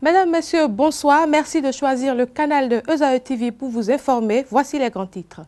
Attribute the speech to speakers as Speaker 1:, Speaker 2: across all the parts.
Speaker 1: Mesdames, Messieurs, bonsoir. Merci de choisir le canal de ESAE TV pour vous informer. Voici les grands titres.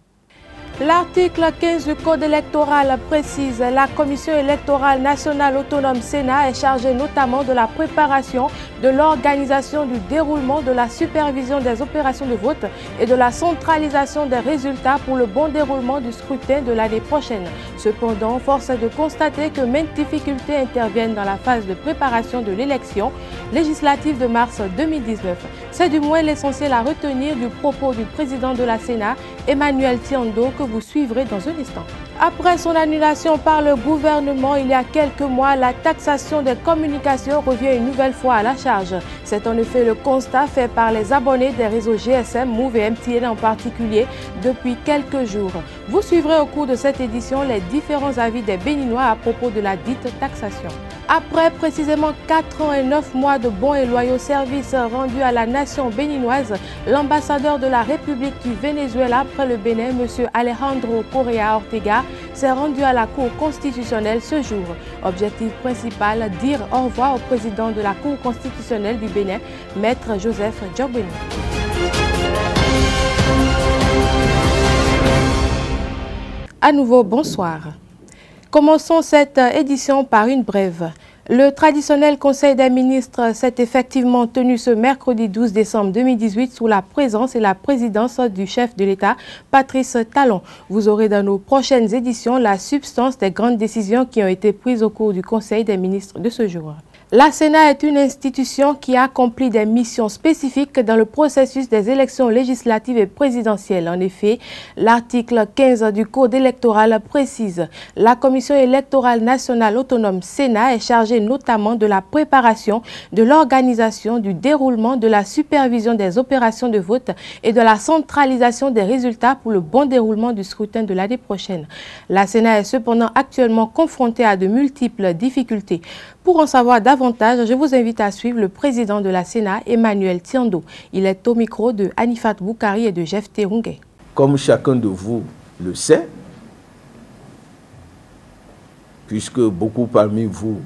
Speaker 1: L'article 15 du Code électoral précise la Commission électorale nationale autonome Sénat est chargée notamment de la préparation, de l'organisation du déroulement, de la supervision des opérations de vote et de la centralisation des résultats pour le bon déroulement du scrutin de l'année prochaine. Cependant, force est de constater que maintes difficultés interviennent dans la phase de préparation de l'élection législative de mars 2019. C'est du moins l'essentiel à retenir du propos du président de la Sénat, Emmanuel Tiando, que vous suivrez dans un instant. Après son annulation par le gouvernement il y a quelques mois, la taxation des communications revient une nouvelle fois à la charge. C'est en effet le constat fait par les abonnés des réseaux GSM, Move et MTN en particulier depuis quelques jours. Vous suivrez au cours de cette édition les différents avis des Béninois à propos de la dite taxation. Après précisément 4 ans et 9 mois de bons et loyaux services rendus à la nation béninoise, l'ambassadeur de la République du Venezuela après le Bénin, M. Alejandro Correa Ortega, s'est rendu à la Cour constitutionnelle ce jour. Objectif principal, dire au revoir au président de la Cour constitutionnelle du Bénin, Maître Joseph Djobeni. À nouveau, bonsoir. Commençons cette édition par une brève. Le traditionnel Conseil des ministres s'est effectivement tenu ce mercredi 12 décembre 2018 sous la présence et la présidence du chef de l'État, Patrice Talon. Vous aurez dans nos prochaines éditions la substance des grandes décisions qui ont été prises au cours du Conseil des ministres de ce jour. La Sénat est une institution qui accomplit des missions spécifiques dans le processus des élections législatives et présidentielles. En effet, l'article 15 du Code électoral précise la Commission électorale nationale autonome Sénat est chargée notamment de la préparation, de l'organisation, du déroulement, de la supervision des opérations de vote et de la centralisation des résultats pour le bon déroulement du scrutin de l'année prochaine. La Sénat est cependant actuellement confrontée à de multiples difficultés. Pour en savoir davantage, je vous invite à suivre le président de la Sénat, Emmanuel Tiando. Il est au micro de Anifat Boukari et de Jeff Terungue.
Speaker 2: Comme chacun de vous le sait, puisque beaucoup parmi vous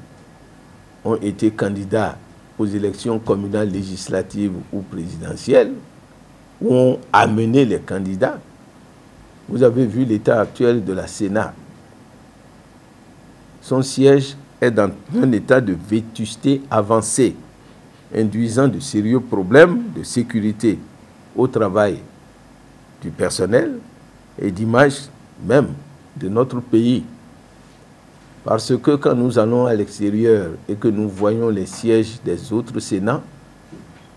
Speaker 2: ont été candidats aux élections communales, législatives ou présidentielles, ou ont amené les candidats, vous avez vu l'état actuel de la Sénat. Son siège est dans un état de vétusté avancée, induisant de sérieux problèmes de sécurité au travail du personnel et d'image même de notre pays. Parce que quand nous allons à l'extérieur et que nous voyons les sièges des autres Sénats,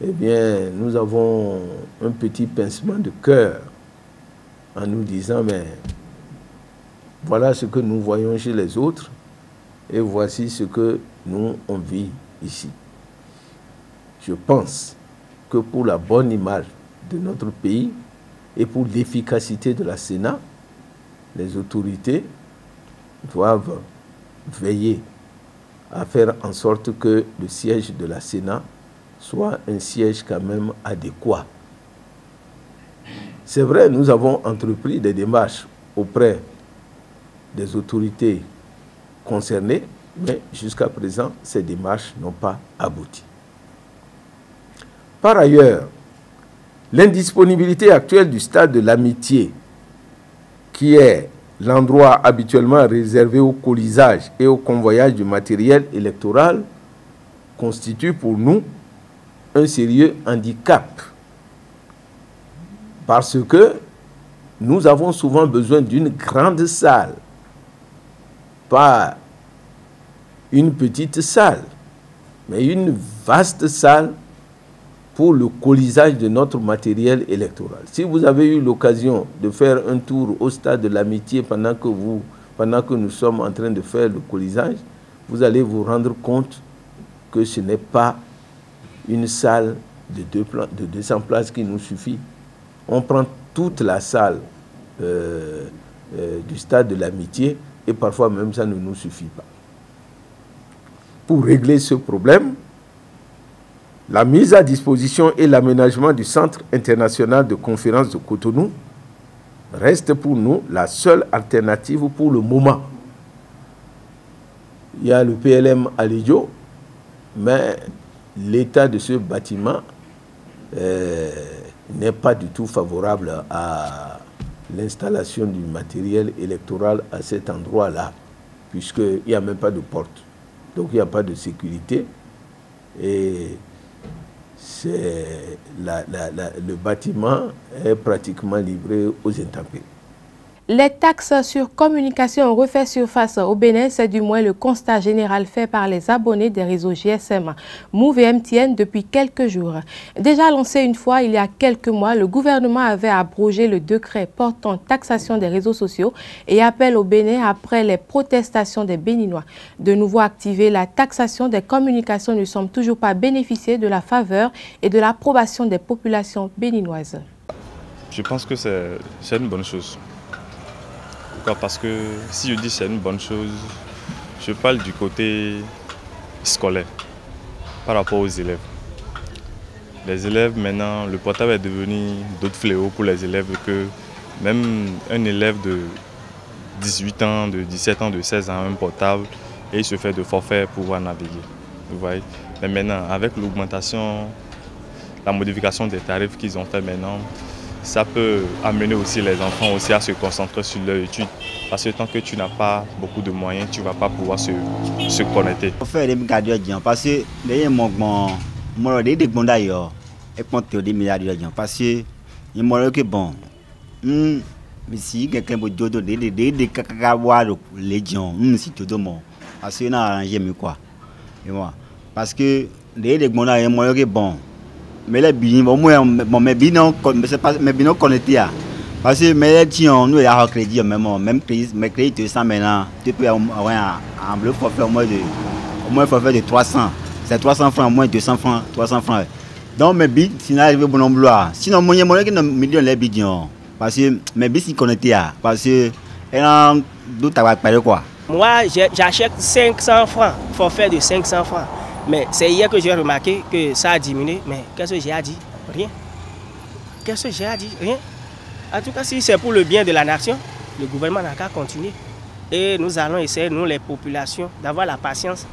Speaker 2: eh bien, nous avons un petit pincement de cœur en nous disant, mais voilà ce que nous voyons chez les autres, et voici ce que nous, on vit ici. Je pense que pour la bonne image de notre pays et pour l'efficacité de la Sénat, les autorités doivent veiller à faire en sorte que le siège de la Sénat soit un siège quand même adéquat. C'est vrai, nous avons entrepris des démarches auprès des autorités concernés, mais jusqu'à présent, ces démarches n'ont pas abouti. Par ailleurs, l'indisponibilité actuelle du stade de l'Amitié, qui est l'endroit habituellement réservé au colisage et au convoyage du matériel électoral, constitue pour nous un sérieux handicap. Parce que nous avons souvent besoin d'une grande salle, pas une petite salle, mais une vaste salle pour le colisage de notre matériel électoral. Si vous avez eu l'occasion de faire un tour au stade de l'Amitié pendant que nous sommes en train de faire le colisage, vous allez vous rendre compte que ce n'est pas une salle de 200 places qui nous suffit. On prend toute la salle du stade de l'Amitié et parfois même ça ne nous suffit pas. Pour régler ce problème, la mise à disposition et l'aménagement du Centre international de conférence de Cotonou reste pour nous la seule alternative pour le moment. Il y a le PLM à Lidjo, mais l'état de ce bâtiment n'est pas du tout favorable à l'installation du matériel électoral à cet endroit-là, puisqu'il n'y a même pas de porte. Donc il n'y a pas de sécurité. Et le bâtiment est pratiquement livré aux intempéries.
Speaker 1: Les taxes sur communication ont refait surface au Bénin, c'est du moins le constat général fait par les abonnés des réseaux GSM, Move et MTN depuis quelques jours. Déjà lancé une fois il y a quelques mois, le gouvernement avait abrogé le décret portant taxation des réseaux sociaux et appel au Bénin après les protestations des Béninois. De nouveau activée, la taxation des communications ne semble toujours pas bénéficier de la faveur et de l'approbation des populations béninoises.
Speaker 3: Je pense que c'est une bonne chose. Pourquoi? Parce que si je dis c'est une bonne chose, je parle du côté scolaire par rapport aux élèves. Les élèves maintenant, le portable est devenu d'autres fléaux pour les élèves que même un élève de 18 ans, de 17 ans, de 16 ans a un portable et il se fait de forfait pour pouvoir naviguer. Vous voyez? Mais maintenant, avec l'augmentation, la modification des tarifs qu'ils ont fait maintenant, ça peut amener aussi les enfants aussi à se concentrer sur leur étude. Parce que tant que tu n'as pas beaucoup de moyens, tu ne vas pas pouvoir se connecter.
Speaker 4: On fait des milliards parce que les gens des bons d'ailleurs et compter des milliards parce que ils m'ont dit que bon, mais si quelqu'un veut donner des cacahuètes les gens, si tout le monde, parce que n'a arrangé mieux quoi. Parce que les bons d'ailleurs ils m'ont dit que bon. Mais les bins, au moins, mes bins connectés. Parce que mes tiens, nous, il y a un crédit, même crédit, tu sens maintenant, tu peux avoir un bleu forfait au moins forfait de 300. C'est 300 francs, au moins 200 francs, 300 francs. Donc mes bins, sinon, arrivé bon emploi. Sinon, moi, il y a un million de bidons. Parce que mes bins sont connectés. Parce que, elle a doute à faire quoi.
Speaker 5: Moi, j'achète 500 francs, forfait de 500 francs. Mais c'est hier que j'ai remarqué que ça a diminué. Mais qu'est-ce que j'ai dit? Rien. Qu'est-ce que j'ai dit? Rien. En tout cas, si c'est pour le bien de la nation, le gouvernement n'a qu'à continuer. Et nous allons essayer, nous les populations, d'avoir la patience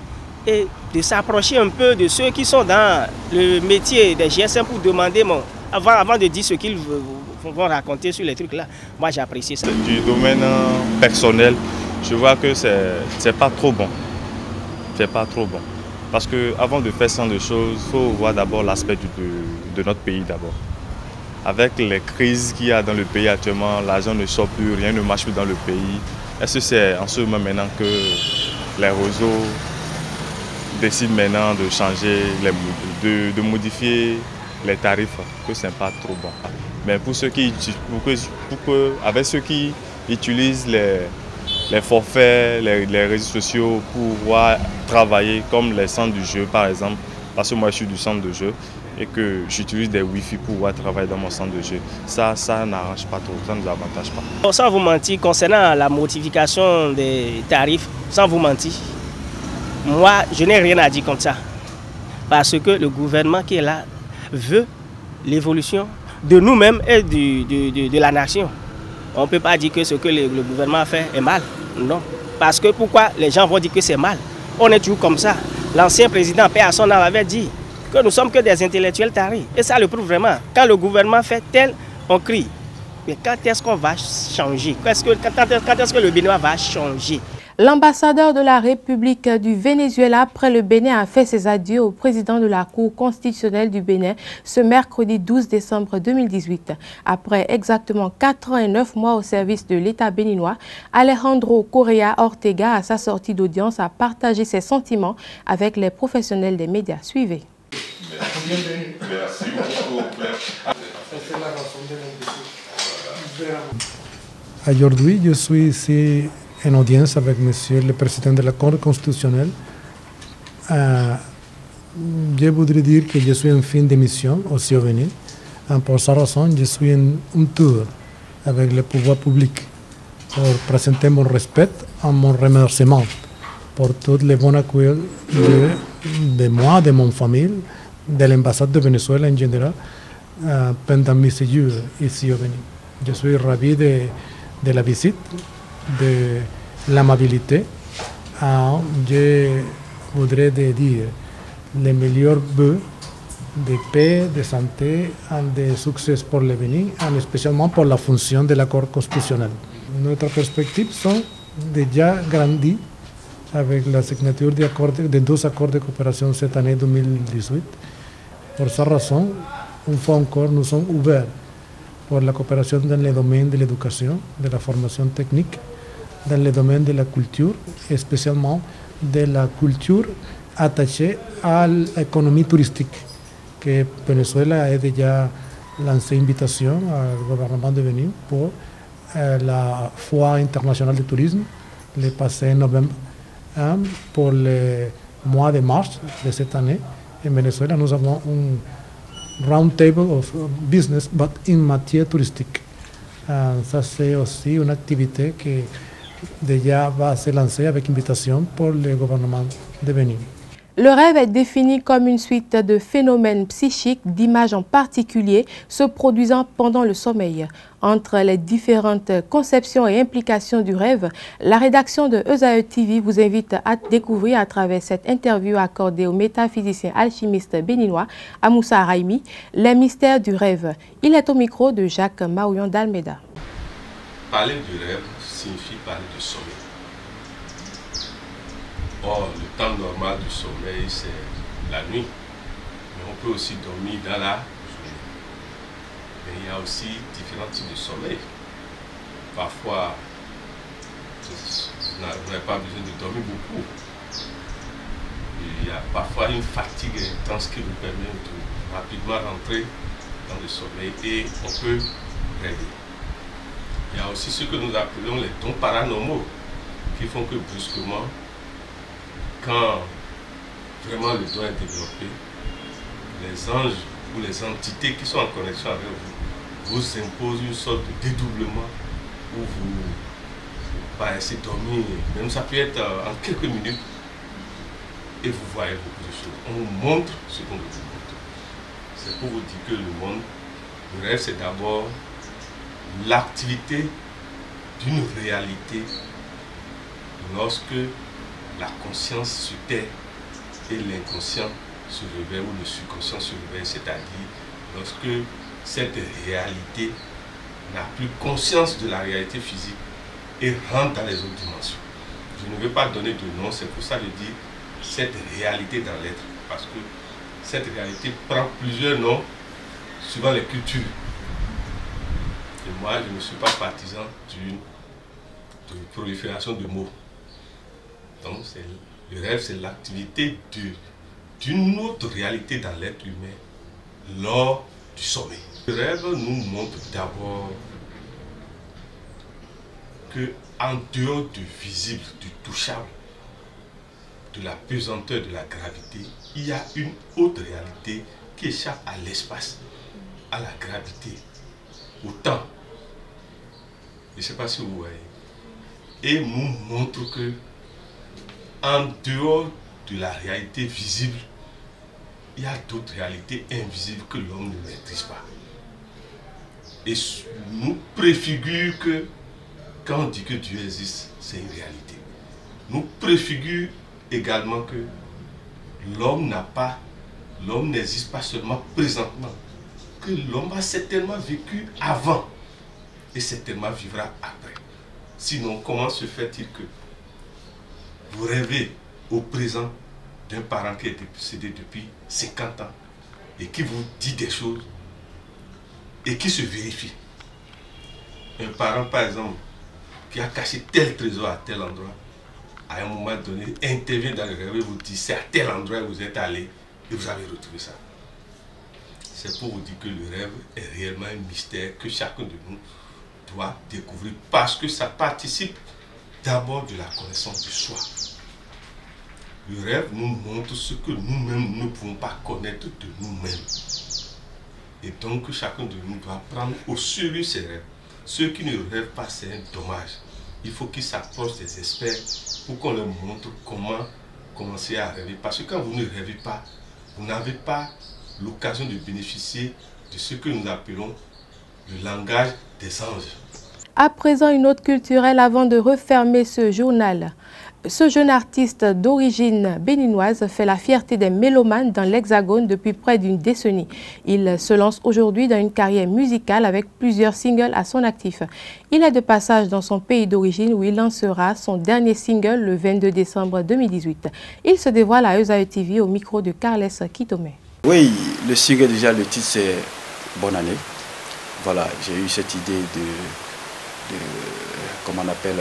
Speaker 5: et de s'approcher un peu de ceux qui sont dans le métier des GSM pour demander, avant de dire ce qu'ils vont raconter sur les trucs là. Moi, j'apprécie ça.
Speaker 3: Du domaine personnel, je vois que c'est pas trop bon. C'est pas trop bon. Parce qu'avant de faire ce genre de choses, il faut voir d'abord l'aspect de notre pays d'abord. Avec les crises qu'il y a dans le pays actuellement, l'argent ne sort plus, rien ne marche plus dans le pays. Est-ce que c'est en ce moment maintenant que les réseaux décident maintenant de changer, de modifier les tarifs, que ce n'est pas trop bon. Mais pour ceux qui, avec ceux qui utilisent les forfaits, les réseaux sociaux pour pouvoir travailler comme les centres du jeu par exemple, parce que moi je suis du centre de jeu et que j'utilise des Wi-Fi pour pouvoir travailler dans mon centre de jeu. Ça n'arrange pas trop, ça ne nous avantage pas.
Speaker 5: Sans vous mentir, concernant la modification des tarifs, sans vous mentir, moi je n'ai rien à dire comme ça. Parce que le gouvernement qui est là veut l'évolution de nous-mêmes et de la nation. On ne peut pas dire que ce que le gouvernement fait est mal. Non. Parce que pourquoi les gens vont dire que c'est mal? On est toujours comme ça. L'ancien président paix à son âme avait dit que nous sommes que des intellectuels taris. Et ça le prouve vraiment. Quand le gouvernement fait tel, on crie. Mais quand est-ce qu'on va changer? Quand est-ce que le Bénin va changer?
Speaker 1: L'ambassadeur de la République du Venezuela après le Bénin a fait ses adieux au président de la Cour constitutionnelle du Bénin ce mercredi 12 décembre 2018. Après exactement 4 ans et 9 mois au service de l'État béninois, Alejandro Correa Ortega, à sa sortie d'audience, a partagé ses sentiments avec les professionnels des médias. Suivez.
Speaker 6: Merci beaucoup.
Speaker 7: Aujourd'hui, je suis ici en audience avec Monsieur le Président de la Cour constitutionnelle. Je voudrais dire que je suis en fin de mission aussi au Bénin. Pour cette raison, je suis en un tour avec le pouvoir public pour présenter mon respect et mon remerciement pour tout le bon accueil de moi, de mon famille, de l'ambassade de Venezuela en général, pendant mes séjours ici au Bénin. Je suis ravi de la visite, de l'amabilité. Je voudrais dire les meilleurs vœux de paix, de santé et de succès pour l'avenir, et spécialement pour la fonction de l'accord constitutionnel. Notre perspective sont déjà grandies avec la signature de 12 accords de coopération cette année 2018. Pour cette raison, une fois encore, nous sommes ouverts pour la coopération dans le domaine de l'éducation, de la formation technique, dans le domaine de la culture, et spécialement de la culture attachée à l'économie touristique, que Venezuela a déjà lancé une invitation au gouvernement de venir pour la Foire internationale de tourisme le passé novembre. Pour le mois de mars de cette année, en Venezuela, nous avons un round table of business, but in matière touristique. Ça, c'est aussi une activité qui déjà va se lancer avec invitation pour le gouvernement de venir.
Speaker 1: Le rêve est défini comme une suite de phénomènes psychiques, d'images en particulier, se produisant pendant le sommeil. Entre les différentes conceptions et implications du rêve, la rédaction de ESAE TV vous invite à découvrir à travers cette interview accordée au métaphysicien alchimiste béninois Amoussa Raimi les mystères du rêve. Il est au micro de Jacques Maouillon d'Almeida.
Speaker 6: Parler du rêve signifie parler du sommeil. Or, le temps normal du sommeil, c'est la nuit. Mais on peut aussi dormir dans la journée. Mais il y a aussi différents types de sommeil. Parfois, vous n'avez pas besoin de dormir beaucoup. Il y a parfois une fatigue intense qui vous permet de rapidement rentrer dans le sommeil et on peut rêver. Il y a aussi ce que nous appelons les dons paranormaux qui font que brusquement, quand vraiment le don est développé, les anges ou les entités qui sont en connexion avec vous imposent une sorte de dédoublement où vous paraissez dormir, même ça peut être en quelques minutes, et vous voyez beaucoup de choses. On vous montre ce qu'on vous montre. C'est pour vous dire que le rêve, c'est d'abord l'activité d'une réalité lorsque la conscience se tait et l'inconscient se réveille ou le subconscient se réveille, c'est-à-dire lorsque cette réalité n'a plus conscience de la réalité physique et rentre dans les autres dimensions. Je ne veux pas donner de nom, c'est pour ça que je dis cette réalité dans l'être, parce que cette réalité prend plusieurs noms suivant les cultures. Et moi, je ne suis pas partisan de prolifération de mots. Donc, le rêve, c'est l'activité d'une autre réalité dans l'être humain lors du sommeil. Le rêve nous montre d'abord que en dehors du visible, du touchable, de la pesanteur, de la gravité, il y a une autre réalité qui échappe à l'espace, à la gravité, au temps. Je ne sais pas si vous voyez. Et nous montre que en dehors de la réalité visible, il y a d'autres réalités invisibles que l'homme ne maîtrise pas. Et nous préfigure que quand on dit que Dieu existe, c'est une réalité. Nous préfigure également que l'homme n'existe pas seulement présentement, que l'homme a certainement vécu avant et certainement vivra après. Sinon, comment se fait-il que vous rêvez au présent d'un parent qui a été décédé depuis 50 ans et qui vous dit des choses et qui se vérifie? Un parent, par exemple, qui a caché tel trésor à tel endroit, à un moment donné, intervient dans le rêve et vous dit c'est à tel endroit où vous êtes allé et vous avez retrouvé ça. C'est pour vous dire que le rêve est réellement un mystère que chacun de nous doit découvrir parce que ça participe d'abord de la connaissance de soi. Le rêve nous montre ce que nous-mêmes ne pouvons pas connaître de nous-mêmes. Et donc chacun de nous doit prendre au sérieux ses rêves. Ceux qui ne rêvent pas, c'est un dommage. Il faut qu'ils s'approchent des experts pour qu'on leur montre comment commencer à rêver. Parce que quand vous ne rêvez pas, vous n'avez pas l'occasion de bénéficier de ce que nous appelons le langage des anges.
Speaker 1: À présent, une note culturelle avant de refermer ce journal. Ce jeune artiste d'origine béninoise fait la fierté des mélomanes dans l'Hexagone depuis près d'une décennie. Il se lance aujourd'hui dans une carrière musicale avec plusieurs singles à son actif. Il est de passage dans son pays d'origine où il lancera son dernier single le 22 décembre 2018. Il se dévoile à Eusae TV au micro de Carles Kitome.
Speaker 8: Oui, le single déjà, le titre c'est Bonne année. Voilà, j'ai eu cette idée comment on appelle,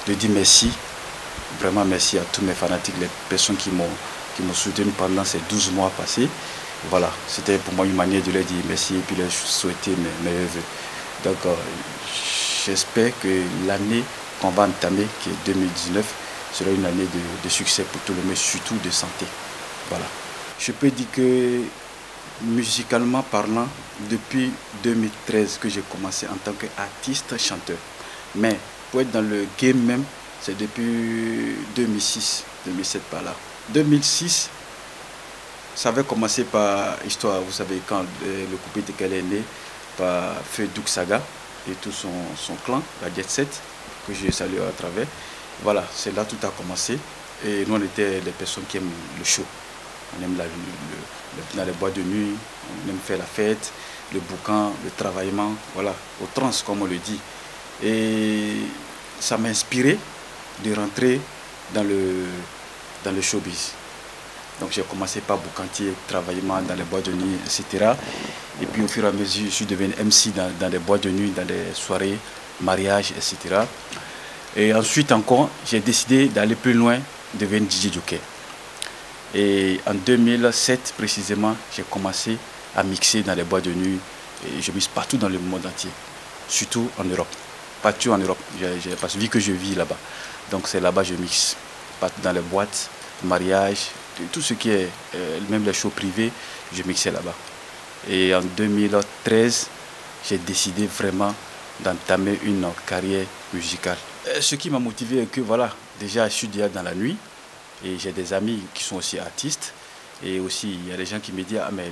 Speaker 8: de dire merci. Vraiment merci à tous mes fanatiques, les personnes qui m'ont soutenu pendant ces 12 mois passés. Voilà, c'était pour moi une manière de leur dire merci et puis leur souhaiter mes vœux. Donc j'espère que l'année qu'on va entamer, qui est 2019, sera une année de succès pour tout le monde, surtout de santé. Voilà. Je peux dire que musicalement parlant, depuis 2013 que j'ai commencé en tant qu'artiste chanteur. Mais pour être dans le game même, c'est depuis 2006, 2007 par là. 2006, ça avait commencé par histoire, vous savez, quand le coupé de qu'elle est né, par Feu Douk Saga et tout son clan, la Jet Set, que je salue à travers. Voilà, c'est là tout a commencé. Et nous, on était les personnes qui aiment le show. On aime dans les boîtes de nuit, on aime faire la fête, le boucan, le travaillement, voilà, au trans comme on le dit. Et ça m'a inspiré de rentrer dans le showbiz. Donc j'ai commencé par boucantier, travaillement dans les boîtes de nuit, etc. Et puis au fur et à mesure, je suis devenu MC dans des boîtes de nuit, dans des soirées, mariages, etc. Et ensuite encore, j'ai décidé d'aller plus loin, devenir DJ jockey. Et en 2007 précisément, j'ai commencé à mixer dans les boîtes de nuit. Et je mixe partout dans le monde entier, surtout en Europe. Partout en Europe, parce que vu que je vis là-bas. Donc c'est là-bas que je mixe, partout dans les boîtes, mariages, tout ce qui est, même les shows privés, je mixais là-bas. Et en 2013, j'ai décidé vraiment d'entamer une carrière musicale. Ce qui m'a motivé est que voilà, déjà je suis déjà dans la nuit et j'ai des amis qui sont aussi artistes. Et aussi, il y a des gens qui me disent, ah mais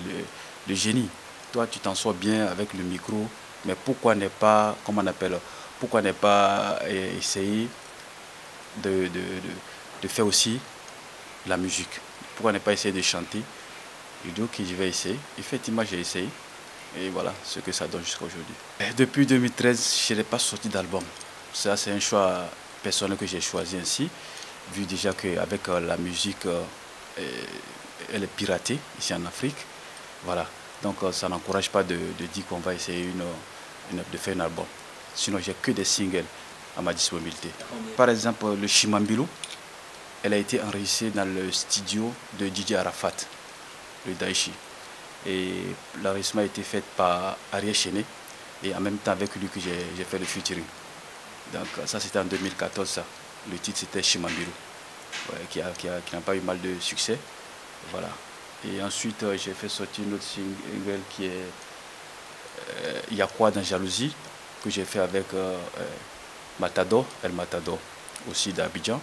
Speaker 8: le génie, toi tu t'en sors bien avec le micro, mais pourquoi ne pas, comment on appelle, pourquoi ne pas essayer de faire aussi la musique? Pourquoi ne pas essayer de chanter? Je dis ok, je vais essayer. Effectivement, j'ai essayé. Et voilà ce que ça donne jusqu'à aujourd'hui. Depuis 2013, je n'ai pas sorti d'album. Ça, c'est un choix personnel que j'ai choisi ainsi, vu déjà qu'avec la musique, elle est piratée ici en Afrique. Voilà. Donc ça n'encourage pas de dire qu'on va essayer de faire un album. Sinon, j'ai que des singles à ma disponibilité. Par exemple, le Chimambilou, elle a été enregistrée dans le studio de DJ Arafat, le Daichi. Et l'enregistrement a été fait par Ariel Chené et en même temps avec lui que j'ai fait le featuring. Donc ça c'était en 2014 ça. Le titre c'était Chimambilou, ouais, qui n'a pas eu mal de succès. Voilà. Et ensuite j'ai fait sortir une autre single qui est Il y a quoi dans Jalousie, que j'ai fait avec Matador, El Matador, aussi d'Abidjan.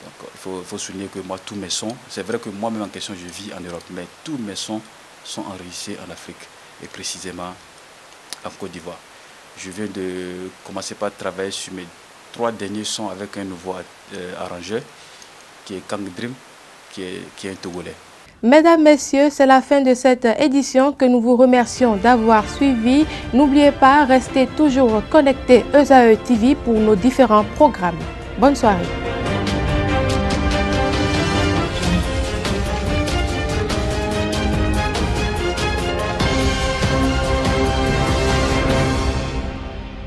Speaker 8: Donc il faut souligner que moi tous mes sons, c'est vrai que moi-même en question je vis en Europe, mais tous mes sons sont enregistrés en Afrique et précisément en Côte d'Ivoire. Je viens de commencer par travailler sur mes 3 derniers sons avec un nouveau arrangeur qui est Kang Dream, qui est un Togolais.
Speaker 1: Mesdames, Messieurs, c'est la fin de cette édition que nous vous remercions d'avoir suivi. N'oubliez pas, restez toujours connectés Eusae TV pour nos différents programmes. Bonne soirée.